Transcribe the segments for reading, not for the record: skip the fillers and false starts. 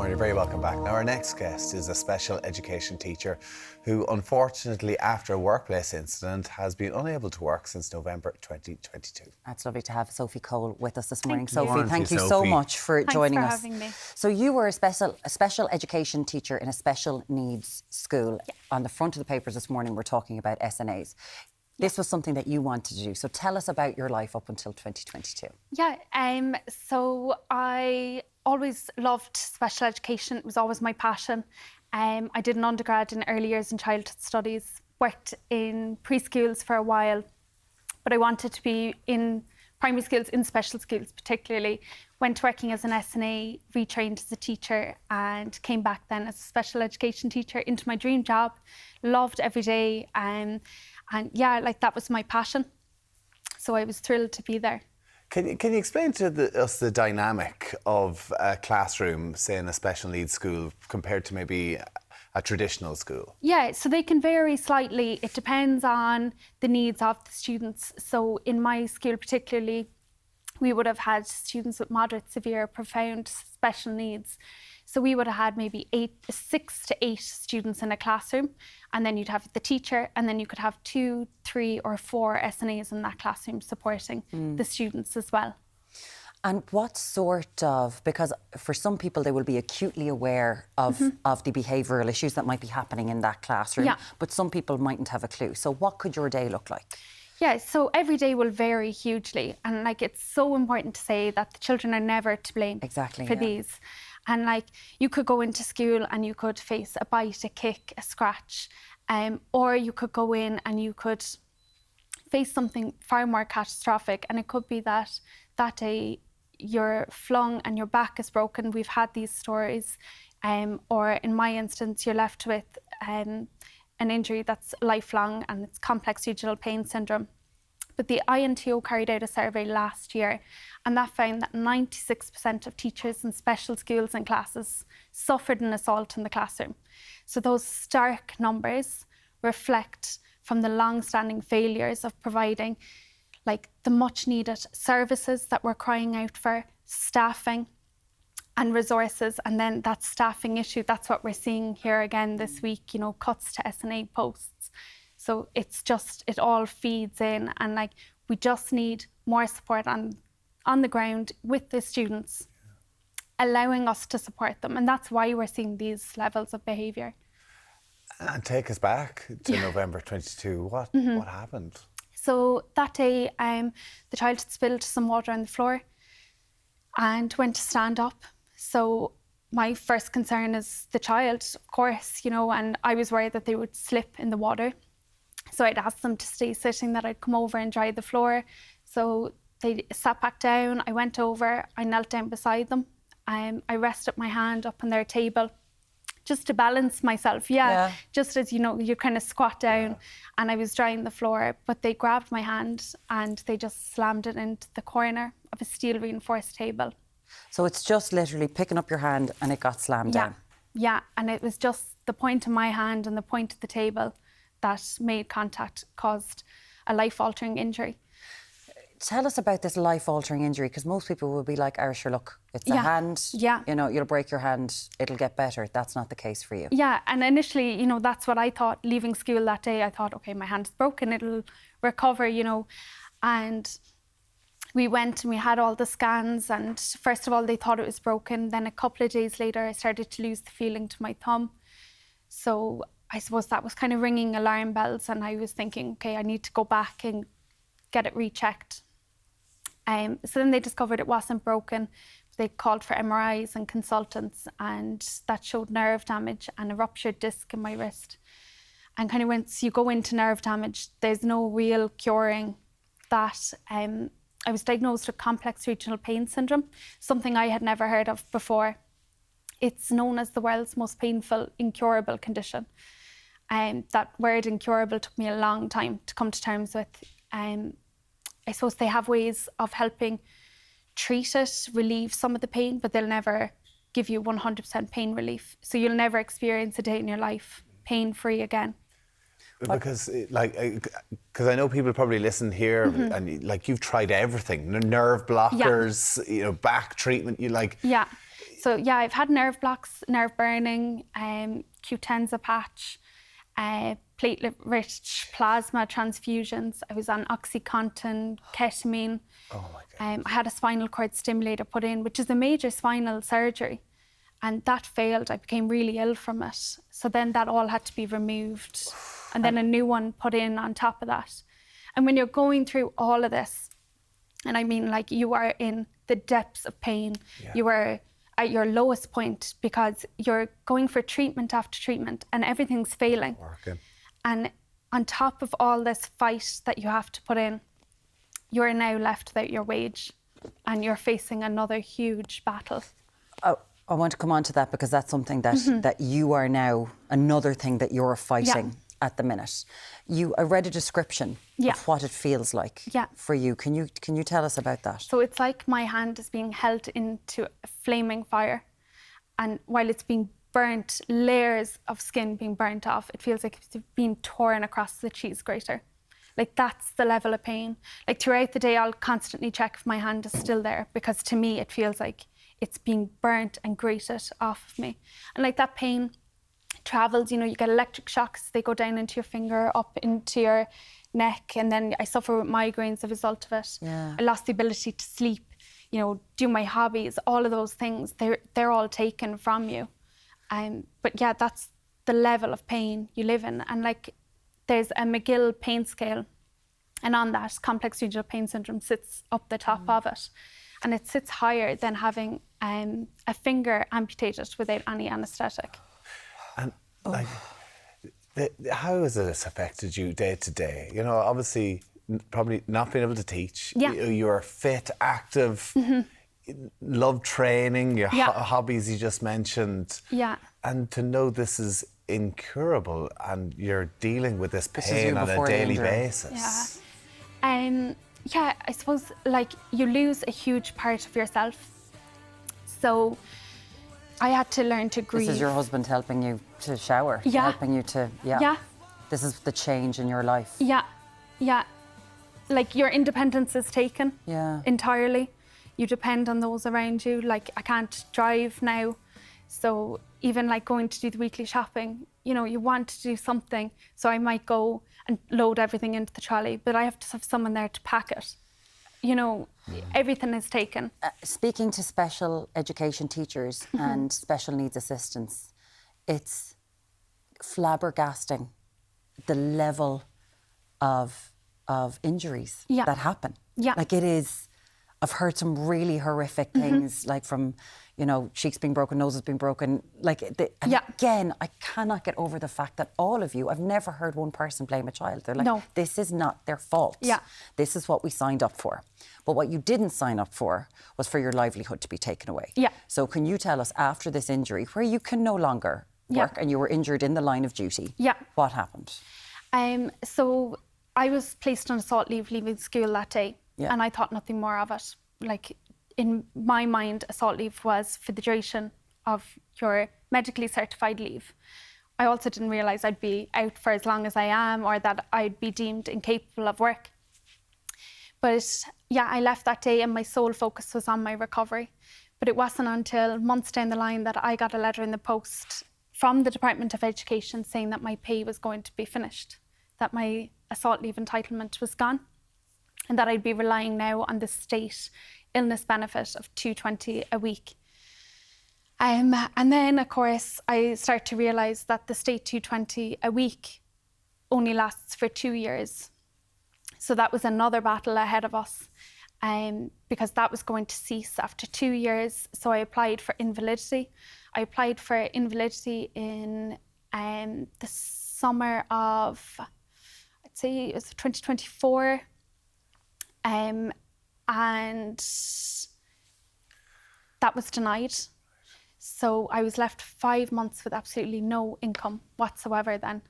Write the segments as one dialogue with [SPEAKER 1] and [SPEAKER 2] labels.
[SPEAKER 1] morning, very welcome back. Now our next guest is a special education teacher who unfortunately after a workplace incident has been unable to work since November 2022.
[SPEAKER 2] It's lovely to have Sophie Cole with us this morning.
[SPEAKER 1] Thank you.
[SPEAKER 2] Sophie, thank you so
[SPEAKER 1] Sophie.
[SPEAKER 2] much for joining us.
[SPEAKER 3] Thanks for having me.
[SPEAKER 2] So you were a special education teacher in a special needs school.
[SPEAKER 3] Yeah.
[SPEAKER 2] On the front of the papers this morning we're talking about SNAs. This was something that you wanted to do. So tell us about your life up until 2022.
[SPEAKER 3] Yeah, so I always loved special education. It was always my passion. I did an undergrad in early years and childhood studies, worked in preschools for a while, but I wanted to be in primary schools, in special schools particularly. Went working as an SNA, retrained as a teacher, and came back then as a special education teacher into my dream job. Loved every day, and yeah, like that was my passion. So I was thrilled to be there.
[SPEAKER 1] Can you explain to us the dynamic of a classroom, say in a special needs school, compared to maybe a traditional school?
[SPEAKER 3] Yeah, so they can vary slightly. It depends on the needs of the students. So in my school particularly, we would have had students with moderate, severe, profound special needs. So we would have had maybe 6 to 8 students in a classroom, and then you'd have the teacher, and then you could have 2, 3 or 4 SNAs in that classroom supporting the students as well.
[SPEAKER 2] And what sort of, because for some people they will be acutely aware of the behavioural issues that might be happening in that classroom,
[SPEAKER 3] Yeah.
[SPEAKER 2] but some people mightn't have a clue. So what could your day look like?
[SPEAKER 3] Yeah, so every day will vary hugely, and like it's so important to say that the children are never to blame for these. And like you could go into school and you could face a bite, a kick, a scratch, or you could go in and you could face something far more catastrophic, and it could be that that day you're flung and your back is broken. We've had these stories, or in my instance, you're left with an injury that's lifelong and it's complex regional pain syndrome. But the INTO carried out a survey last year, and that found that 96% of teachers in special schools and classes suffered an assault in the classroom. So those stark numbers reflect from the long-standing failures of providing like the much needed services that we're crying out for, staffing and resources. And then that staffing issue, that's what we're seeing here again this week, you know, cuts to SNA posts. So it's just, it all feeds in, and like we just need more support on the ground with the students, allowing us to support them. And that's why we're seeing these levels of behaviour.
[SPEAKER 1] And take us back to November 22. What happened?
[SPEAKER 3] So that day, the child had spilled some water on the floor and went to stand up. So my first concern is the child, of course, you know, and I was worried that they would slip in the water. So I'd asked them to stay sitting, that I'd come over and dry the floor. So they sat back down, I went over, I knelt down beside them. I rested my hand up on their table just to balance myself, just as, you know, you kind of squat down, and I was drying the floor, but they grabbed my hand and they just slammed it into the corner of a steel reinforced table.
[SPEAKER 2] So it's just literally picking up your hand and it got slammed down?
[SPEAKER 3] Yeah, and it was just the point of my hand and the point of the table that made contact, caused a life-altering injury.
[SPEAKER 2] Tell us about this life-altering injury, because most people will be like, oh, sure, look, it's a hand, you know, you'll break your hand, it'll get better. That's not the case for you.
[SPEAKER 3] Yeah, and initially, you know, that's what I thought. Leaving school that day, I thought, OK, my hand's broken, it'll recover, you know. And we went and we had all the scans, and first of all, they thought it was broken. Then a couple of days later, I started to lose the feeling to my thumb. So I suppose that was kind of ringing alarm bells, and I was thinking, OK, I need to go back and get it rechecked. So then they discovered it wasn't broken. They called for MRIs and consultants, and that showed nerve damage and a ruptured disc in my wrist. And kind of once you go into nerve damage, there's no real curing that. I was diagnosed with complex regional pain syndrome, something I had never heard of before. It's known as the world's most painful, incurable condition. That word incurable took me a long time to come to terms with. I suppose they have ways of helping treat it, relieve some of the pain, but they'll never give you 100% pain relief. So you'll never experience a day in your life pain-free again.
[SPEAKER 1] Because, because I know people probably listen here, and like you've tried everything, nerve blockers, you know, back treatment.
[SPEAKER 3] So yeah, I've had nerve blocks, nerve burning, Q10s patch, platelet-rich plasma transfusions. I was on OxyContin, ketamine.
[SPEAKER 1] Oh my God.
[SPEAKER 3] I had a spinal cord stimulator put in, which is a major spinal surgery. And that failed. I became really ill from it. So then that all had to be removed. And then a new one put in on top of that. And when you're going through all of this, and I mean, like, you are in the depths of pain. Yeah. You are at your lowest point because you're going for treatment after treatment and everything's failing.
[SPEAKER 1] Working.
[SPEAKER 3] And on top of all this fight that you have to put in, you're now left without your wage and you're facing another huge battle.
[SPEAKER 2] Oh, I want to come on to that because that's something that, that you are now, another thing that you're fighting at the minute. I read a description of what it feels like for you. Can you tell us about that?
[SPEAKER 3] So it's like my hand is being held into a flaming fire, and while it's being burnt, layers of skin being burnt off, it feels like it's being torn across the cheese grater. Like, that's the level of pain. Like, throughout the day, I'll constantly check if my hand is still there, because to me, it feels like it's being burnt and grated off of me. And like, that pain travels, you know, you get electric shocks, they go down into your finger, up into your neck, and then I suffer with migraines as a result of it.
[SPEAKER 2] Yeah.
[SPEAKER 3] I lost the ability to sleep, you know, do my hobbies, all of those things, they're all taken from you. But yeah, that's the level of pain you live in. And like, there's a McGill pain scale, and on that, complex regional pain syndrome sits up the top of it. And it sits higher than having a finger amputated without any anaesthetic.
[SPEAKER 1] And like, how has this affected you day to day? You know, obviously, probably not being able to teach.
[SPEAKER 3] Yeah.
[SPEAKER 1] You're fit, active, love training, your hobbies you just mentioned.
[SPEAKER 3] Yeah.
[SPEAKER 1] And to know this is incurable and you're dealing with this pain on a daily basis.
[SPEAKER 3] Yeah. Yeah, I suppose, like, you lose a huge part of yourself. So I had to learn to grieve.
[SPEAKER 2] This is your husband helping you to shower, helping you to, This is the change in your life.
[SPEAKER 3] Yeah, yeah. Like, your independence is taken entirely. You depend on those around you. Like, I can't drive now. So even like going to do the weekly shopping, you know, you want to do something. So I might go and load everything into the trolley, but I have to have someone there to pack it. You know, everything is taken.
[SPEAKER 2] Speaking to special education teachers and special needs assistants, it's flabbergasting the level of injuries that happen.
[SPEAKER 3] Yeah.
[SPEAKER 2] Like, it is, I've heard some really horrific things, like from, you know, cheeks being broken, noses being broken. Like, again, I cannot get over the fact that all of you, I've never heard one person blame a child. They're like, this is not their fault.
[SPEAKER 3] Yeah.
[SPEAKER 2] This is what we signed up for. But what you didn't sign up for was for your livelihood to be taken away.
[SPEAKER 3] Yeah.
[SPEAKER 2] So can you tell us, after this injury, where you can no longer work and you were injured in the line of duty, what happened?
[SPEAKER 3] So I was placed on assault leave leaving school that day. Yeah. And I thought nothing more of it. Like, in my mind, assault leave was for the duration of your medically certified leave. I also didn't realise I'd be out for as long as I am, or that I'd be deemed incapable of work. But yeah, I left that day and my sole focus was on my recovery. But it wasn't until months down the line that I got a letter in the post from the Department of Education saying that my pay was going to be finished, that my assault leave entitlement was gone, and that I'd be relying now on the state illness benefit of $220 a week. And then, of course, I start to realise that the state $220 a week only lasts for 2 years. So that was another battle ahead of us, because that was going to cease after 2 years. So I applied for invalidity. I applied for invalidity in the summer of, I'd say it was 2024. And that was denied. So I was left 5 months with absolutely no income whatsoever then.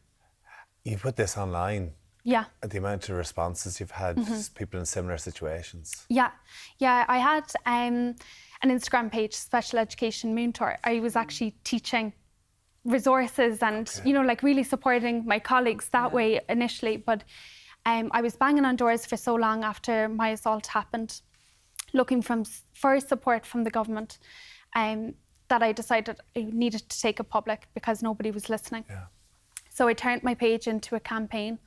[SPEAKER 1] You put this online.
[SPEAKER 3] Yeah.
[SPEAKER 1] The amount of responses you've had, people in similar situations.
[SPEAKER 3] Yeah. Yeah, I had an Instagram page, Special Education Moon Tour. I was actually teaching resources and, you know, like, really supporting my colleagues that way initially. But I was banging on doors for so long after my assault happened, looking for support from the government. that I decided I needed to take it public because nobody was listening.
[SPEAKER 1] Yeah.
[SPEAKER 3] So I turned my page into a campaign.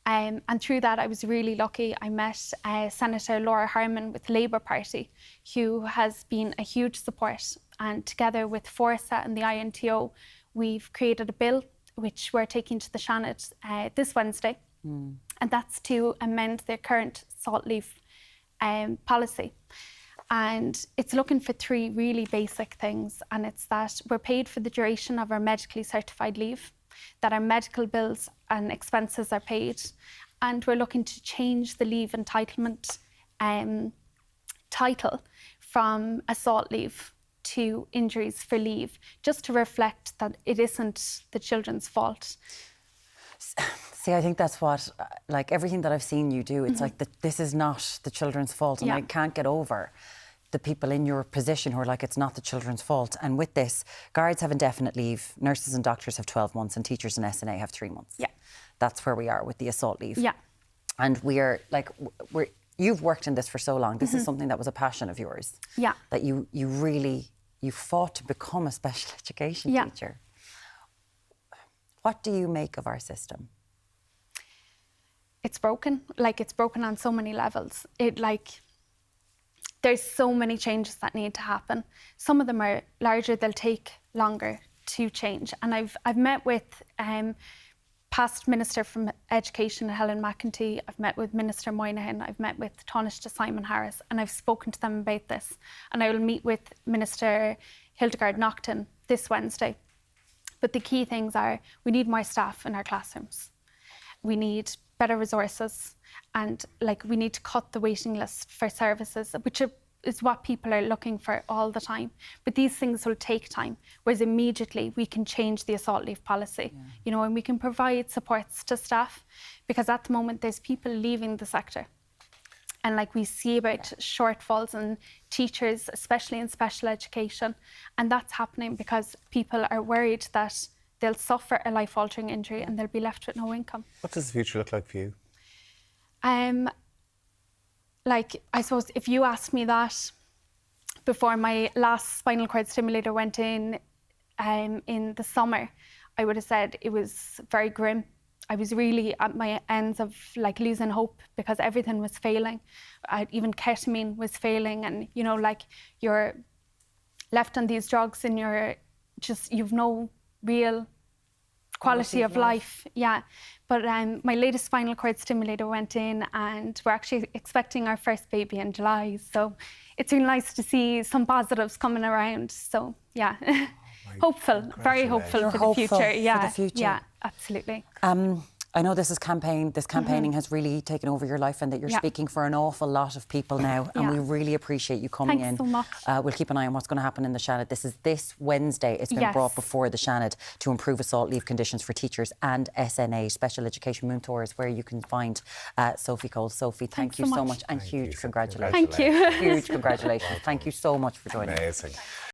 [SPEAKER 3] And through that, I was really lucky. I met Senator Laura Harman with the Labour Party, who has been a huge support. And together with Forza and the INTO, we've created a bill which we're taking to the Seanad this Wednesday. And that's to amend their current salt leave policy. And it's looking for 3 really basic things. And it's that we're paid for the duration of our medically certified leave, that our medical bills and expenses are paid. And we're looking to change the leave entitlement title from assault leave to injuries for leave, just to reflect that it isn't the children's fault.
[SPEAKER 2] See, I think that's what, like everything that I've seen you do, it's like this is not the children's fault. And I can't get over the people in your position who are like, it's not the children's fault. And with this, guards have indefinite leave, nurses and doctors have 12 months, and teachers and SNA have 3 months.
[SPEAKER 3] Yeah.
[SPEAKER 2] That's where we are with the assault leave.
[SPEAKER 3] Yeah.
[SPEAKER 2] And you've worked in this for so long. This is something that was a passion of yours.
[SPEAKER 3] Yeah.
[SPEAKER 2] That you fought to become a special education teacher. What do you make of our system?
[SPEAKER 3] It's broken. Like, it's broken on so many levels. There's so many changes that need to happen. Some of them are larger, they'll take longer to change. And I've met with past Minister from Education, Helen McEntee. I've met with Minister Moynihan. I've met with Taoiseach Simon Harris, and I've spoken to them about this. And I will meet with Minister Hildegard Naughton this Wednesday. But the key things are, we need more staff in our classrooms. We need better resources, and we need to cut the waiting list for services, which is what people are looking for all the time. But these things will take time, whereas immediately we can change the assault leave policy, and we can provide supports to staff, because at the moment there's people leaving the sector. And we see about shortfalls in teachers, especially in special education. And that's happening because people are worried that they'll suffer a life-altering injury and they'll be left with no income.
[SPEAKER 1] What does the future look like for you?
[SPEAKER 3] I suppose if you asked me that before my last spinal cord stimulator went in the summer, I would have said it was very grim. I was really at my ends of losing hope because everything was failing. Even ketamine was failing, and you're left on these drugs and you've no real quality of life. Yeah. But my latest spinal cord stimulator went in, and we're actually expecting our first baby in July. So it's really nice to see some positives coming around. So yeah. Hopeful, very hopeful for the future. Yeah, yeah, absolutely.
[SPEAKER 2] I know this campaigning has really taken over your life, and that you're speaking for an awful lot of people now, and we really appreciate you coming in.
[SPEAKER 3] Thanks so much.
[SPEAKER 2] We'll keep an eye on what's going to happen in the Seanad. This is this Wednesday. It's been brought before the Seanad to improve assault leave conditions for teachers and SNA, Special Education Moon Tours, where you can find Sophie Cole. Sophie, thank you so much, and huge congratulations.
[SPEAKER 3] Thank you.
[SPEAKER 2] Huge congratulations. Thank you so much for joining us.
[SPEAKER 1] Amazing.